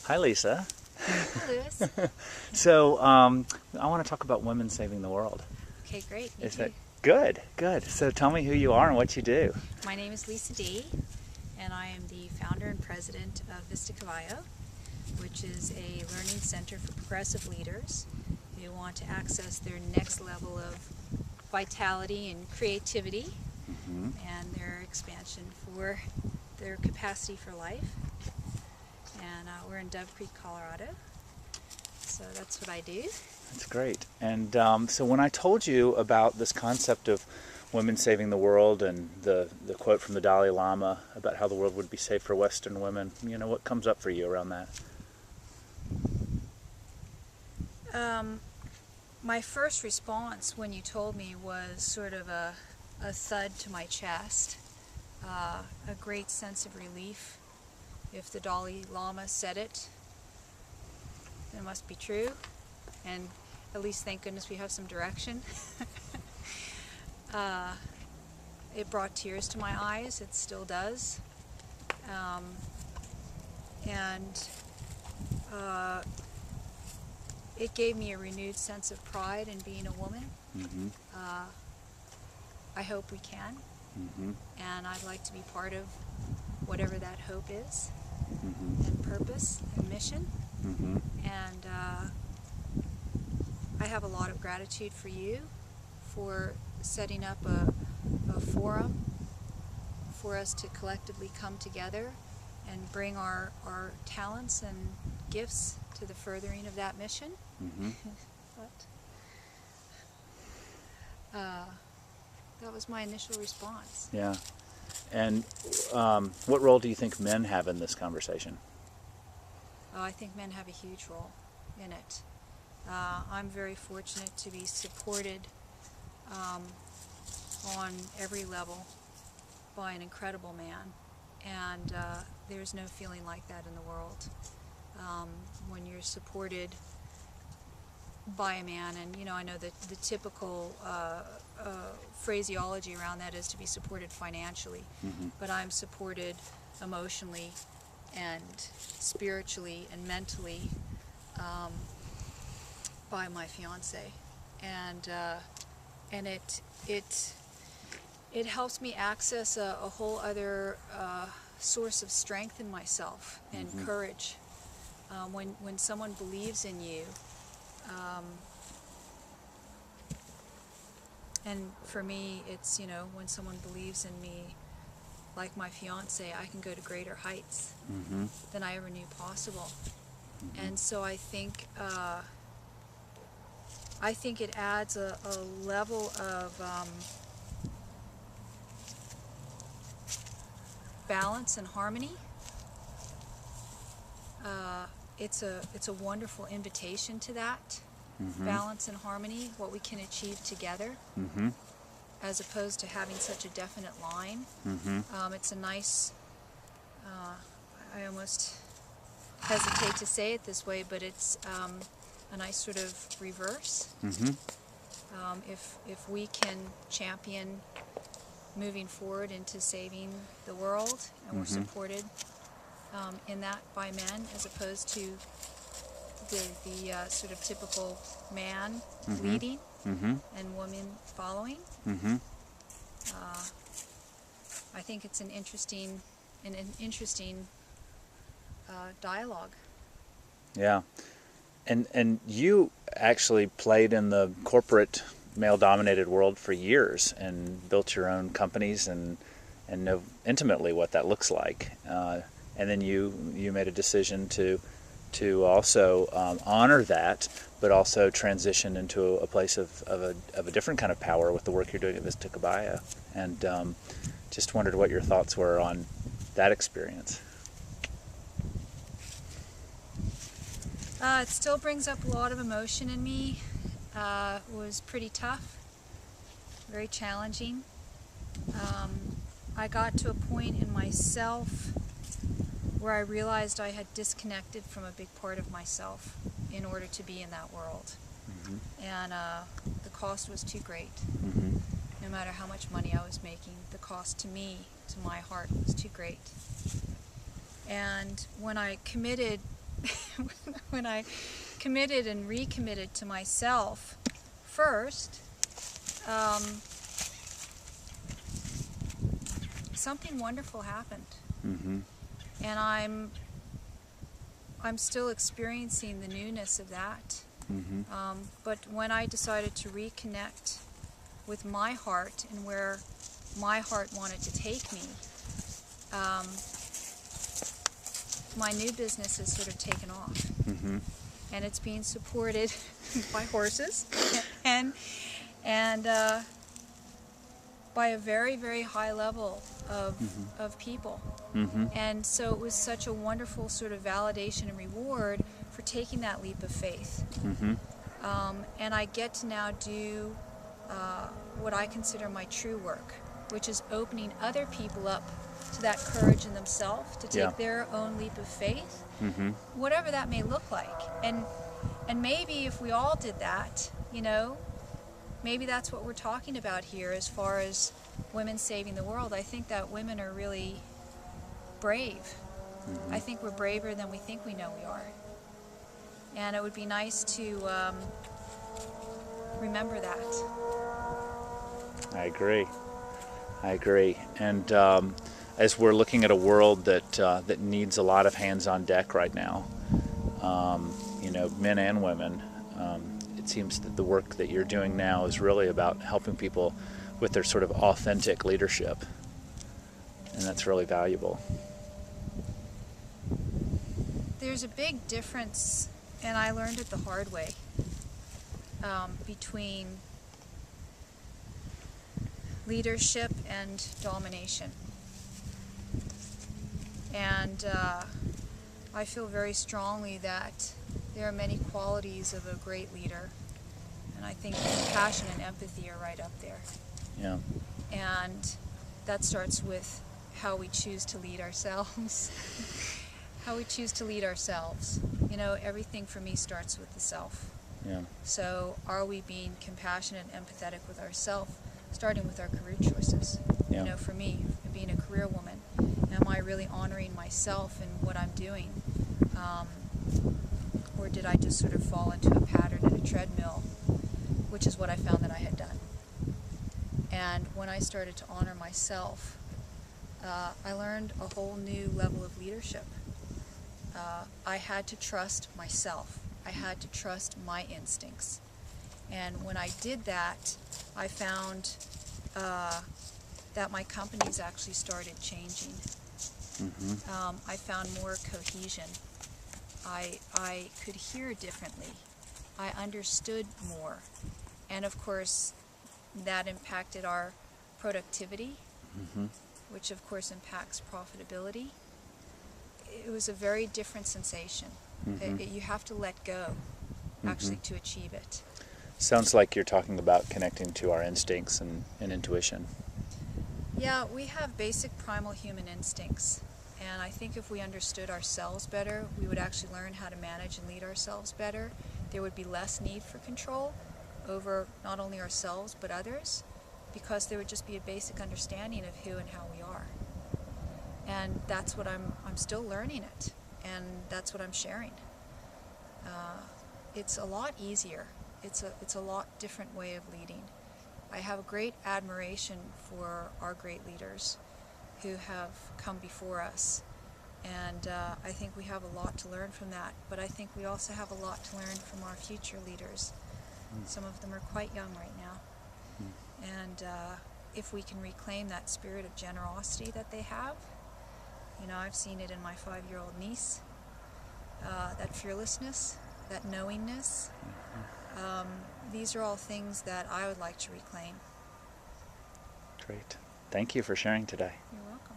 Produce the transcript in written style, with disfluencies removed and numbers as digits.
Hi, Lisa. Hi, Lewis. So, I want to talk about women saving the world. Okay, great. Me Is too. that good? Good. So, tell me who you are and what you do. My name is Lisa D, and I am the founder and president of VID00004.MP4, which is a learning center for progressive leaders who want to access their next level of vitality and creativity and their expansion for their capacity for life. And we're in Dove Creek, Colorado. So that's what I do. That's great. And so, when I told you about this concept of women saving the world and the quote from the Dalai Lama about how the world would be safe for Western women, you know, what comes up for you around that? My first response when you told me was sort of a thud to my chest, a great sense of relief. If the Dalai Lama said it, then it must be true, and at least thank goodness we have some direction. It brought tears to my eyes, it still does, and it gave me a renewed sense of pride in being a woman. I hope we can, and I'd like to be part of whatever that hope is, and purpose and mission. And I have a lot of gratitude for you for setting up a forum for us to collectively come together and bring our talents and gifts to the furthering of that mission. That was my initial response. Yeah. And what role do you think men have in this conversation? Oh, I think men have a huge role in it. I'm very fortunate to be supported on every level by an incredible man, and there's no feeling like that in the world. When you're supported by a man, and you know, I know that the typical phraseology around that is to be supported financially, but I'm supported emotionally and spiritually and mentally by my fiance, and it helps me access a whole other source of strength in myself and courage. When someone believes in you, and for me, it's, you know, when someone believes in me, like my fiance, I can go to greater heights than I ever knew possible. And so I think it adds a level of balance and harmony. It's a wonderful invitation to that balance and harmony, what we can achieve together, as opposed to having such a definite line. It's a nice, I almost hesitate to say it this way, but it's a nice sort of reverse. If we can champion moving forward into saving the world, and we're supported in that by men, as opposed to the sort of typical man leading and woman following. I think it's an interesting dialogue. Yeah. And you actually played in the corporate male-dominated world for years and built your own companies and know intimately what that looks like. And then you made a decision to also honor that, but also transition into a place of a different kind of power with the work you're doing at VID00004. And just wondered what your thoughts were on that experience. It still brings up a lot of emotion in me. It was pretty tough, very challenging. I got to a point in myself where I realized I had disconnected from a big part of myself in order to be in that world. And the cost was too great. No matter how much money I was making, the cost to me, to my heart, was too great. And when I committed when I committed and recommitted to myself first, something wonderful happened. Mm-hmm. And I'm still experiencing the newness of that. Mm-hmm. But when I decided to reconnect with my heart and where my heart wanted to take me, my new business has sort of taken off. Mm-hmm. And it's being supported by horses and by a very, very high level of people. Mm-hmm. And so it was such a wonderful sort of validation and reward for taking that leap of faith. Mm-hmm. And I get to now do what I consider my true work, which is opening other people up to that courage in themselves to take Yeah. their own leap of faith, Mm-hmm. whatever that may look like. And maybe if we all did that, you know, maybe that's what we're talking about here as far as women saving the world. I think that women are really brave. Mm-hmm. I think we're braver than we think we know we are. And it would be nice to remember that. I agree. And as we're looking at a world that needs a lot of hands on deck right now, you know, men and women, it seems that the work that you're doing now is really about helping people with their sort of authentic leadership, and that's really valuable. There's a big difference, and I learned it the hard way, between leadership and domination. And I feel very strongly that there are many qualities of a great leader, and I think compassion and empathy are right up there. Yeah. And that starts with how we choose to lead ourselves. How we choose to lead ourselves. You know, everything for me starts with the self. Yeah. So are we being compassionate and empathetic with ourselves, starting with our career choices? Yeah. You know, for me, being a career woman, am I really honoring myself and what I'm doing? Or did I just sort of fall into a pattern and a treadmill, which is what I found that I had done. And when I started to honor myself, I learned a whole new level of leadership. I had to trust myself. I had to trust my instincts. And when I did that, I found that my companies actually started changing. Mm-hmm. I found more cohesion. I could hear differently. I understood more. And of course, that impacted our productivity, Mm-hmm. which of course impacts profitability. It was a very different sensation. Mm-hmm. You have to let go, actually, to achieve it. Sounds like you're talking about connecting to our instincts and intuition. Yeah, we have basic primal human instincts. And I think if we understood ourselves better, we would actually learn how to manage and lead ourselves better. There would be less need for control over not only ourselves but others, because there would just be a basic understanding of who and how we are. And that's what I'm still learning it, and that's what I'm sharing. It's a lot easier. It's a lot different way of leading. I have a great admiration for our great leaders who have come before us, and I think we have a lot to learn from that, but I think we also have a lot to learn from our future leaders. Some of them are quite young right now, and if we can reclaim that spirit of generosity that they have, you know, I've seen it in my 5-year-old niece, that fearlessness, that knowingness, these are all things that I would like to reclaim. Great. Thank you for sharing today. You're welcome.